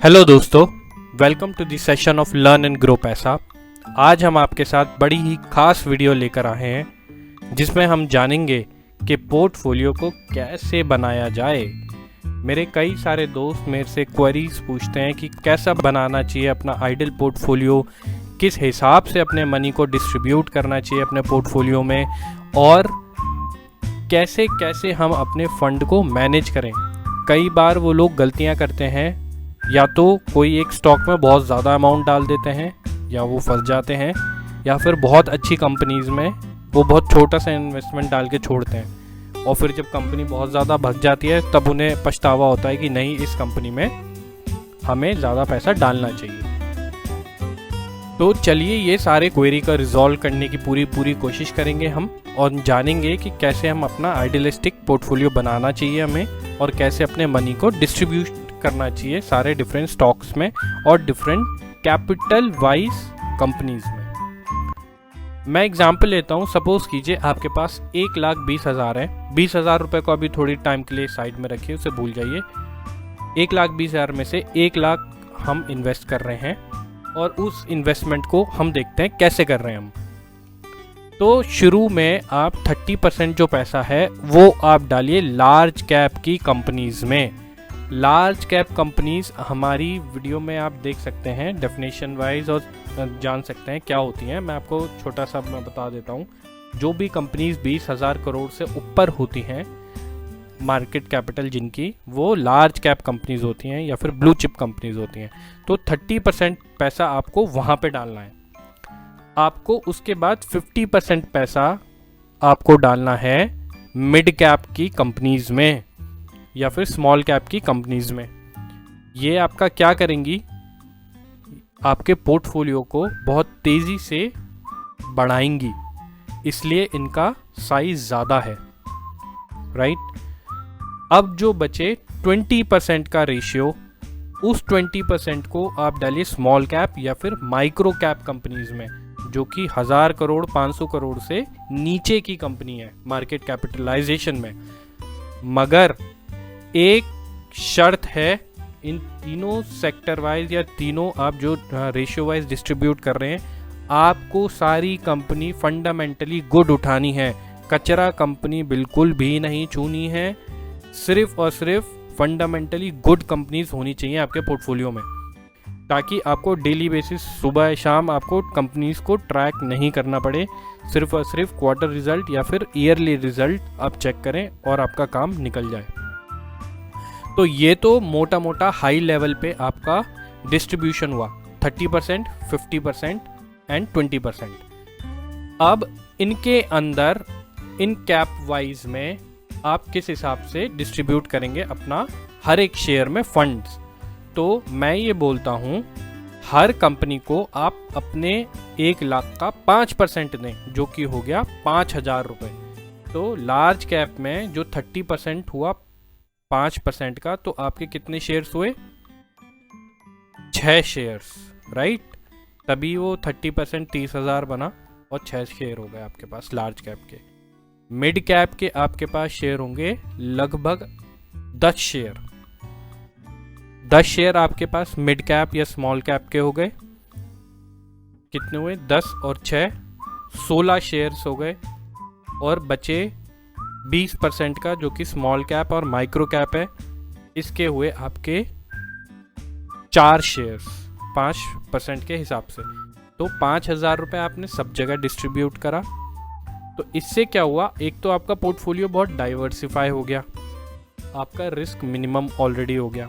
Hello दोस्तों, welcome to the session of learn and grow Paisa. आज हम आपके साथ बड़ी ही खास वीडियो लेकर आए हैं जिसमें हम जानेंगे कि पोर्टफोलियो को कैसे बनाया जाए। मेरे कई सारे दोस्त मेरे से क्वेरीज पूछते हैं कि कैसा बनाना चाहिए अपना आइडल पोर्टफोलियो, किस हिसाब से अपने मनी को डिस्ट्रीब्यूट करना चाहिए अपने पोर्टफोलियो में, और कैसे कैसे हम अपने फंड को मैनेज करें। कई बार वो लोग गलतियां करते हैं, या तो कोई एक स्टॉक में बहुत ज़्यादा अमाउंट डाल देते हैं या वो फंस जाते हैं, या फिर बहुत अच्छी कंपनीज़ में वो बहुत छोटा सा इन्वेस्टमेंट डाल के छोड़ते हैं और फिर जब कंपनी बहुत ज़्यादा भग जाती है तब उन्हें पछतावा होता है कि नहीं, इस कंपनी में हमें ज़्यादा पैसा डालना चाहिए। तो चलिए ये सारे क्वेरी का रिजॉल्व करने की पूरी कोशिश करेंगे हम, और जानेंगे कि कैसे हम अपना आइडियलिस्टिक पोर्टफोलियो बनाना चाहिए हमें, और कैसे अपने मनी को डिस्ट्रीब्यूट करना चाहिए सारे डिफरेंट स्टॉक्स में और डिफरेंट कैपिटल वाइज कंपनीज में। मैं एग्जांपल लेता हूँ। सपोज कीजिए आपके पास 1,20,000 है। 20,000 रुपये को अभी थोड़ी टाइम के लिए साइड में रखिए, उसे भूल जाइए। 1,20,000 में से 1 लाख हम इन्वेस्ट कर रहे हैं, और उस इन्वेस्टमेंट को हम देखते हैं कैसे कर रहे हैं हम। तो शुरू में आप 30% जो पैसा है वो आप डालिए लार्ज कैप की कंपनीज में। लार्ज कैप कंपनीज हमारी वीडियो में आप देख सकते हैं डेफिनेशन वाइज, और जान सकते हैं क्या होती हैं। मैं आपको छोटा सा मैं बता देता हूँ। जो भी कंपनीज 20,000 करोड़ से ऊपर होती हैं मार्केट कैपिटल जिनकी, वो लार्ज कैप कंपनीज होती हैं या फिर ब्लू चिप कंपनीज होती हैं। तो 30% पैसा आपको वहाँ पे डालना है। आपको उसके बाद 50% पैसा आपको डालना है मिड कैप की कंपनीज में या फिर स्मॉल कैप की कंपनीज में। ये आपका क्या करेंगी, आपके पोर्टफोलियो को बहुत तेज़ी से बढ़ाएंगी, इसलिए इनका साइज ज़्यादा है, राइट। अब जो बचे 20% का रेशियो, उस 20% को आप डालिए स्मॉल कैप या फिर माइक्रो कैप कंपनीज में, जो कि 1000 करोड़ 500 करोड़ से नीचे की कंपनी है मार्केट कैपिटलाइजेशन में। मगर एक शर्त है, इन तीनों सेक्टर वाइज या तीनों आप जो रेशियो वाइज डिस्ट्रीब्यूट कर रहे हैं, आपको सारी कंपनी फंडामेंटली गुड उठानी है। कचरा कंपनी बिल्कुल भी नहीं छूनी है। सिर्फ और सिर्फ फंडामेंटली गुड कंपनीज होनी चाहिए आपके पोर्टफोलियो में, ताकि आपको डेली बेसिस सुबह शाम आपको कंपनीज को ट्रैक नहीं करना पड़े। सिर्फ और सिर्फ क्वार्टर रिजल्ट या फिर ईयरली रिजल्ट आप चेक करें और आपका काम निकल जाए। तो ये तो मोटा मोटा हाई लेवल पे आपका डिस्ट्रीब्यूशन हुआ, 30%, 50% एंड 20%। अब इनके अंदर इन कैप वाइज में आप किस हिसाब से डिस्ट्रीब्यूट करेंगे अपना हर एक शेयर में फंड्स। तो मैं ये बोलता हूँ, हर कंपनी को आप अपने 1 लाख का 5% दें, जो कि हो गया 5,000 रुपये। तो लार्ज कैप में जो 30% हुआ 5% का, तो आपके कितने शेयर्स हुए? 6 शेयर्स, राइट। तभी वो 30% 30,000 बना और 6 शेयर हो गए आपके पास लार्ज कैप के। मिड कैप के आपके पास शेयर होंगे लगभग 10 शेयर। 10 शेयर आपके पास मिड कैप या स्मॉल कैप के हो गए। कितने हुए? 10 और 6 16 शेयर्स हो गए, और बचे 20% का जो कि स्मॉल कैप और माइक्रो कैप है। इसके हुए आपके 4 शेयर्स 5% के हिसाब से। तो 5,000 रुपये आपने सब जगह डिस्ट्रीब्यूट करा। तो इससे क्या हुआ, एक तो आपका पोर्टफोलियो बहुत डाइवर्सिफाई हो गया, आपका रिस्क मिनिमम ऑलरेडी हो गया।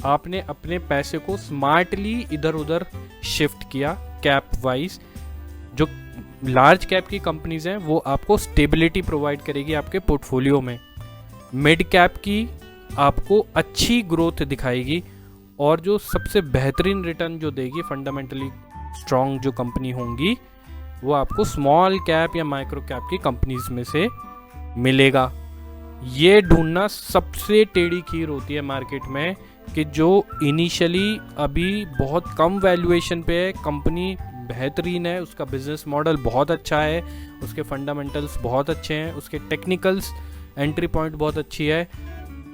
आपने अपने पैसे को स्मार्टली इधर उधर शिफ्ट किया कैप वाइज। जो लार्ज कैप की कंपनीज हैं वो आपको स्टेबिलिटी प्रोवाइड करेगी आपके पोर्टफोलियो में। मिड कैप की आपको अच्छी ग्रोथ दिखाएगी, और जो सबसे बेहतरीन रिटर्न जो देगी फंडामेंटली स्ट्रॉन्ग जो कंपनी होंगी, वो आपको स्मॉल कैप या माइक्रो कैप की कंपनीज में से मिलेगा। ये ढूंढना सबसे टेढ़ी खीर होती है मार्केट में, कि जो इनिशियली अभी बहुत कम वैल्यूएशन पे है, कंपनी बेहतरीन है, उसका बिजनेस मॉडल बहुत अच्छा है, उसके फंडामेंटल्स बहुत अच्छे हैं, उसके टेक्निकल्स एंट्री पॉइंट बहुत अच्छी है,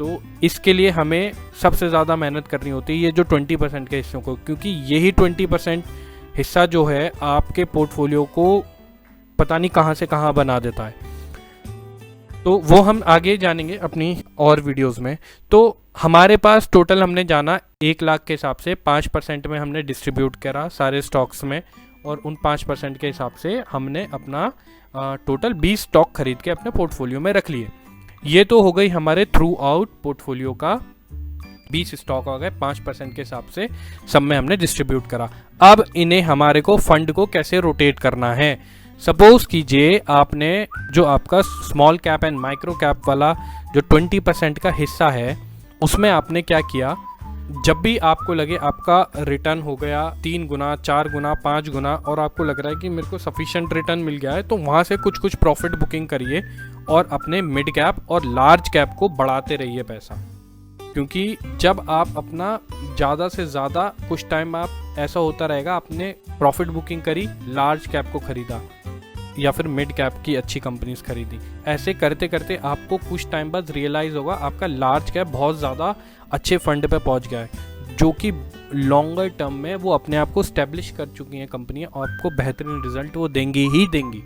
तो इसके लिए हमें सबसे ज़्यादा मेहनत करनी होती है ये जो 20% के हिस्सों को, क्योंकि यही 20% हिस्सा जो है आपके पोर्टफोलियो को पता नहीं कहाँ से कहाँ बना देता है। तो वो हम आगे जानेंगे अपनी और वीडियोस में। तो हमारे पास टोटल हमने जाना 1 लाख के हिसाब से 5% में हमने डिस्ट्रीब्यूट करा सारे स्टॉक्स में, और उन 5% के हिसाब से हमने अपना टोटल 20 स्टॉक खरीद के अपने पोर्टफोलियो में रख लिए। ये तो हो गई हमारे थ्रू आउट पोर्टफोलियो का 20 स्टॉक आ गए, 5% के हिसाब से सब में हमने डिस्ट्रीब्यूट करा। अब इन्हें हमारे को फंड को कैसे रोटेट करना है। सपोज कीजिए आपने जो आपका small cap and micro cap वाला जो 20% का हिस्सा है उसमें आपने क्या किया, जब भी आपको लगे आपका रिटर्न हो गया 3 गुना 4 गुना 5 गुना और आपको लग रहा है कि मेरे को सफिशिएंट रिटर्न मिल गया है, तो वहाँ से कुछ कुछ प्रॉफिट बुकिंग करिए और अपने मिड कैप और लार्ज कैप को बढ़ाते रहिए पैसा। क्योंकि जब आप अपना ज़्यादा से ज़्यादा कुछ टाइम आप ऐसा होता रहेगा, आपने प्रॉफिट बुकिंग करी, लार्ज कैप को खरीदा या फिर मिड कैप की अच्छी कंपनीज खरीदी, ऐसे करते करते आपको कुछ टाइम बाद रियलाइज़ होगा आपका लार्ज कैप बहुत ज़्यादा अच्छे फंड पे पहुंच गया है, जो कि लॉन्गर टर्म में वो अपने आप को स्टैब्लिश कर चुकी हैं कंपनियां और आपको बेहतरीन रिजल्ट वो देंगी ही देंगी।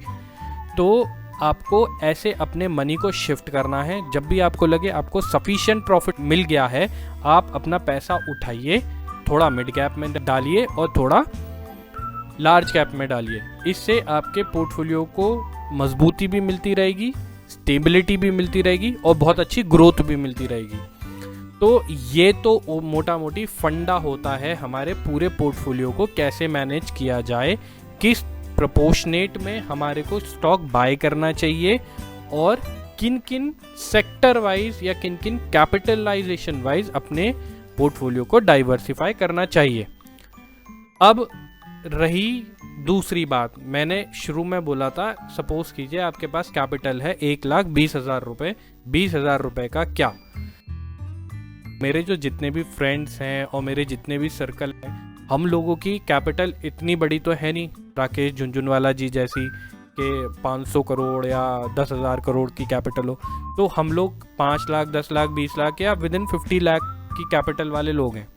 तो आपको ऐसे अपने मनी को शिफ्ट करना है। जब भी आपको लगे आपको सफिशिएंट प्रॉफिट मिल गया है, आप अपना पैसा उठाइए, थोड़ा मिड कैप में डालिए और थोड़ा लार्ज कैप में डालिए। इससे आपके पोर्टफोलियो को मजबूती भी मिलती रहेगी, स्टेबिलिटी भी मिलती रहेगी और बहुत अच्छी ग्रोथ भी मिलती रहेगी। तो ये तो मोटा मोटी फंडा होता है हमारे पूरे पोर्टफोलियो को कैसे मैनेज किया जाए, किस प्रोपोर्शनेट में हमारे को स्टॉक बाय करना चाहिए और किन किन सेक्टर वाइज या किन किन कैपिटलाइजेशन वाइज अपने पोर्टफोलियो को डाइवर्सिफाई करना चाहिए। अब रही दूसरी बात, मैंने शुरू में बोला था सपोज कीजिए आपके पास कैपिटल है 1,20,000 रुपये। 20,000 रुपये का क्या, मेरे जो जितने भी फ्रेंड्स हैं और मेरे जितने भी सर्कल हैं, हम लोगों की कैपिटल इतनी बड़ी तो है नहीं राकेश झुनझुनवाला जी जैसी कि 500 करोड़ या 10,000 करोड़ की कैपिटल हो। तो हम लोग 5 लाख 10 लाख 20 लाख या विद इन 50 लाख की कैपिटल वाले लोग हैं,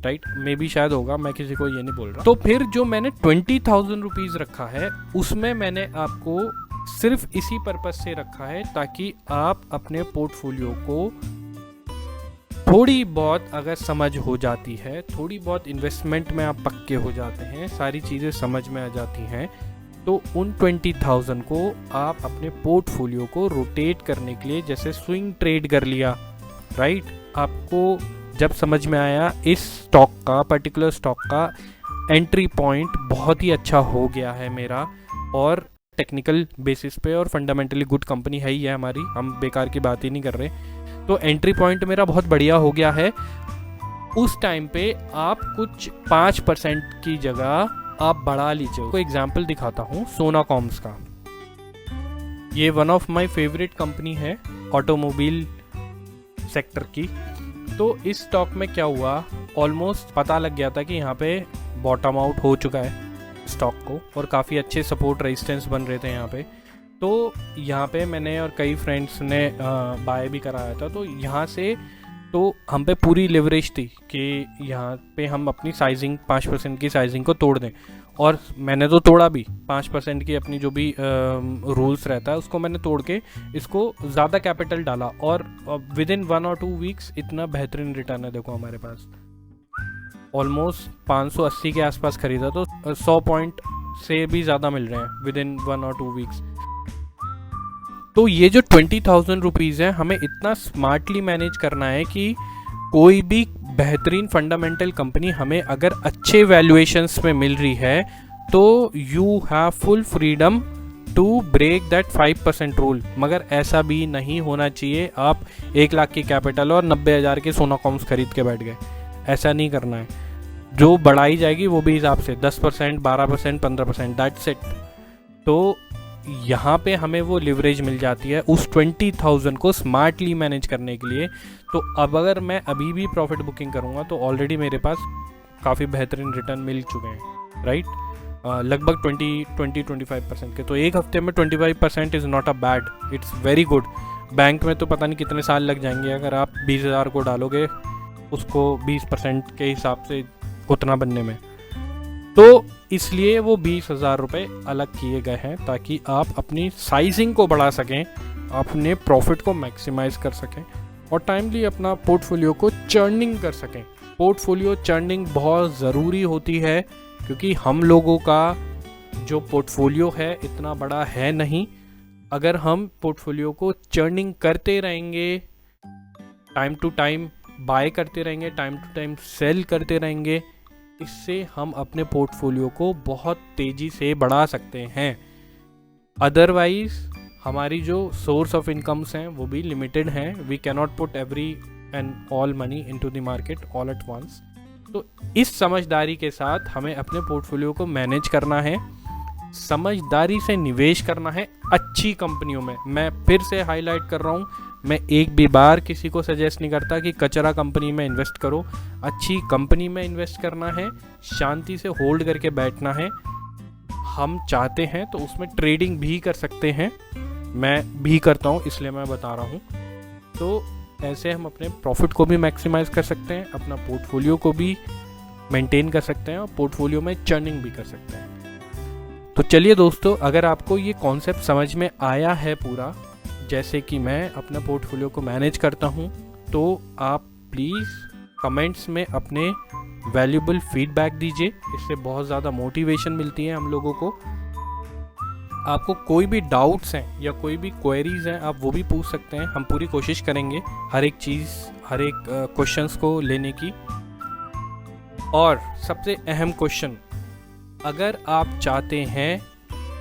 राइट। मे भी शायद होगा, मैं किसी को ये नहीं बोल रहा। तो फिर जो मैंने 20,000 रुपीज़ रखा है उसमें मैंने आपको सिर्फ इसी पर्पज से रखा है ताकि आप अपने पोर्टफोलियो को थोड़ी बहुत अगर समझ हो जाती है, थोड़ी बहुत इन्वेस्टमेंट में आप पक्के हो जाते हैं, सारी चीज़ें समझ में आ जाती हैं, तो उन 20,000 को आप अपने पोर्टफोलियो को रोटेट करने के लिए जैसे स्विंग ट्रेड कर लिया, राइट। आपको जब समझ में आया इस स्टॉक का, पर्टिकुलर स्टॉक का एंट्री पॉइंट बहुत ही अच्छा हो गया है मेरा और टेक्निकल बेसिस पे और फंडामेंटली गुड कंपनी है ही है हमारी, हम बेकार की बात ही नहीं कर रहे, तो एंट्री पॉइंट मेरा बहुत बढ़िया हो गया है। उस टाइम पे आप कुछ 5% की जगह आप बढ़ा लीजिए। कोई एग्जांपल दिखाता हूँ सोना कॉम्स का। ये one of my favourite company है ऑटोमोबाइल सेक्टर की। तो इस स्टॉक में क्या हुआ, ऑलमोस्ट पता लग गया था कि यहाँ पे बॉटम आउट हो चुका है स्टॉक को और काफ़ी अच्छे सपोर्ट रेजिस्टेंस बन रहे थे यहाँ पे। तो यहाँ पे मैंने और कई फ्रेंड्स ने बाय भी कराया था। तो यहाँ से तो हम पे पूरी लिवरेज थी कि यहाँ पे हम अपनी साइजिंग 5% की साइजिंग को तोड़ दें, और मैंने तो तोड़ा भी। 5% की अपनी जो भी रूल्स रहता है उसको मैंने तोड़ के इसको ज़्यादा कैपिटल डाला और विद इन 1 और 2 वीक्स इतना बेहतरीन रिटर्न है। देखो हमारे पास ऑलमोस्ट 580 के आसपास खरीदा तो 100 पॉइंट से भी ज़्यादा मिल रहे हैं विद इन 1 और 2 वीक्स। तो ये जो 20,000 रुपीज़ है हमें इतना स्मार्टली मैनेज करना है कि कोई भी बेहतरीन फंडामेंटल कंपनी हमें अगर अच्छे वैल्यूएशंस में मिल रही है तो you have full freedom to break that 5% rule. मगर ऐसा भी नहीं होना चाहिए आप 1 लाख की कैपिटल और 90,000 के सोना कॉम्स खरीद के बैठ गए, ऐसा नहीं करना है। जो बढ़ाई जाएगी वो भी हिसाब से 10%, 12%, 15%, दैट्स इट। तो यहाँ पे हमें वो लिवरेज मिल जाती है उस 20,000 को स्मार्टली मैनेज करने के लिए। तो अब अगर मैं अभी भी प्रॉफिट बुकिंग करूँगा तो ऑलरेडी मेरे पास काफ़ी बेहतरीन रिटर्न मिल चुके हैं, राइट। लगभग 20-25% के। तो एक हफ्ते में 25% is not a bad, it's very good. Bank में तो पता नहीं कितने साल लग जाएंगे अगर आप 20,000 को डालोगे उसको 20% के हिसाब से उतना बनने में। तो इसलिए वो 20,000 रुपये अलग किए गए हैं ताकि आप अपनी साइजिंग को बढ़ा सकें, अपने प्रॉफिट को मैक्सिमाइज कर सकें और टाइमली अपना पोर्टफोलियो को चर्निंग कर सकें। पोर्टफोलियो चर्निंग बहुत ज़रूरी होती है क्योंकि हम लोगों का जो पोर्टफोलियो है इतना बड़ा है नहीं। अगर हम पोर्टफोलियो को चर्निंग करते रहेंगे, टाइम टू टाइम बाय करते रहेंगे, टाइम टू टाइम सेल करते रहेंगे, इससे हम अपने पोर्टफोलियो को बहुत तेज़ी से बढ़ा सकते हैं। अदरवाइज हमारी जो सोर्स ऑफ इनकम्स हैं वो भी लिमिटेड हैं। We can not put every and all money into the market all at once. तो इस समझदारी के साथ हमें अपने पोर्टफोलियो को मैनेज करना है, समझदारी से निवेश करना है अच्छी कंपनियों में। मैं फिर से हाईलाइट कर रहा हूँ, मैं एक भी बार किसी को सजेस्ट नहीं करता कि कचरा कंपनी में इन्वेस्ट करो। अच्छी कंपनी में इन्वेस्ट करना है, शांति से होल्ड करके बैठना है। हम चाहते हैं तो उसमें ट्रेडिंग भी कर सकते हैं, मैं भी करता हूँ इसलिए मैं बता रहा हूँ। तो ऐसे हम अपने प्रॉफिट को भी मैक्सिमाइज कर सकते हैं, अपना पोर्टफोलियो को भी मेंटेन कर सकते हैं और पोर्टफोलियो में चर्निंग भी कर सकते हैं। तो चलिए दोस्तों, अगर आपको ये कॉन्सेप्ट समझ में आया है पूरा, जैसे कि मैं अपना पोर्टफोलियो को मैनेज करता हूँ, तो आप प्लीज़ कमेंट्स में अपने वैल्यूबल फीडबैक दीजिए। इससे बहुत ज़्यादा मोटिवेशन मिलती है हम लोगों को। आपको कोई भी डाउट्स हैं या कोई भी क्वेरीज हैं आप वो भी पूछ सकते हैं। हम पूरी कोशिश करेंगे हर एक चीज़, हर एक क्वेश्चंस को लेने की। और सबसे अहम क्वेश्चन, अगर आप चाहते हैं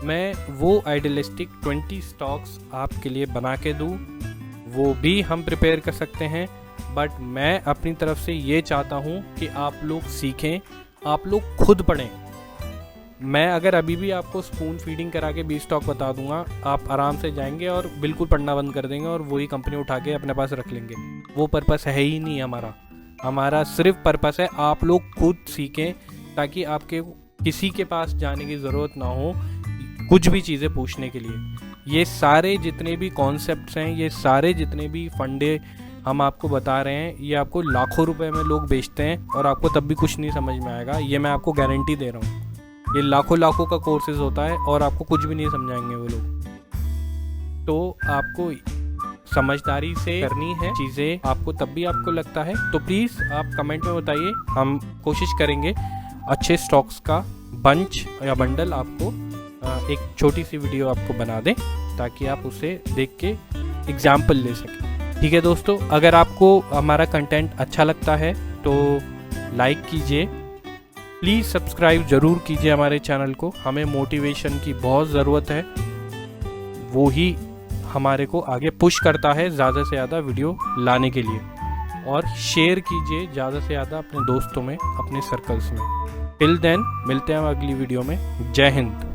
मैं वो आइडियलिस्टिक 20 स्टॉक्स आपके लिए बना के दूँ, वो भी हम प्रिपेयर कर सकते हैं। बट मैं अपनी तरफ से ये चाहता हूँ कि आप लोग सीखें, आप लोग खुद पढ़ें। मैं अगर अभी भी आपको स्पून फीडिंग करा के 20 स्टॉक बता दूंगा, आप आराम से जाएंगे और बिल्कुल पढ़ना बंद कर देंगे और वही कंपनी उठा के अपने पास रख लेंगे। वो पर्पस है ही नहीं हमारा। हमारा सिर्फ पर्पस है आप लोग खुद सीखें ताकि आपके किसी के पास जाने की ज़रूरत ना हो कुछ भी चीज़ें पूछने के लिए। ये सारे जितने भी कॉन्सेप्ट्स हैं, ये सारे जितने भी फंडे हम आपको बता रहे हैं, ये आपको लाखों रुपए में लोग बेचते हैं और आपको तब भी कुछ नहीं समझ में आएगा। ये मैं आपको गारंटी दे रहा हूँ। ये लाखों का कोर्सेज होता है और आपको कुछ भी नहीं समझाएंगे वो लोग। तो आपको समझदारी से करनी है चीज़ें, आपको तब भी आपको लगता है तो प्लीज़ आप कमेंट में बताइए। हम कोशिश करेंगे अच्छे स्टॉक्स का बंच या बंडल आपको एक छोटी सी वीडियो आपको बना दें ताकि आप उसे देख के एग्जाम्पल ले सकें। ठीक है दोस्तों, अगर आपको हमारा कंटेंट अच्छा लगता है तो लाइक कीजिए, प्लीज़ सब्सक्राइब ज़रूर कीजिए हमारे चैनल को। हमें मोटिवेशन की बहुत ज़रूरत है, वो ही हमारे को आगे पुश करता है ज़्यादा से ज़्यादा वीडियो लाने के लिए। और शेयर कीजिए ज़्यादा से ज़्यादा अपने दोस्तों में, अपने सर्कल्स में। टिल देन मिलते हैं अगली वीडियो में। जय हिंद।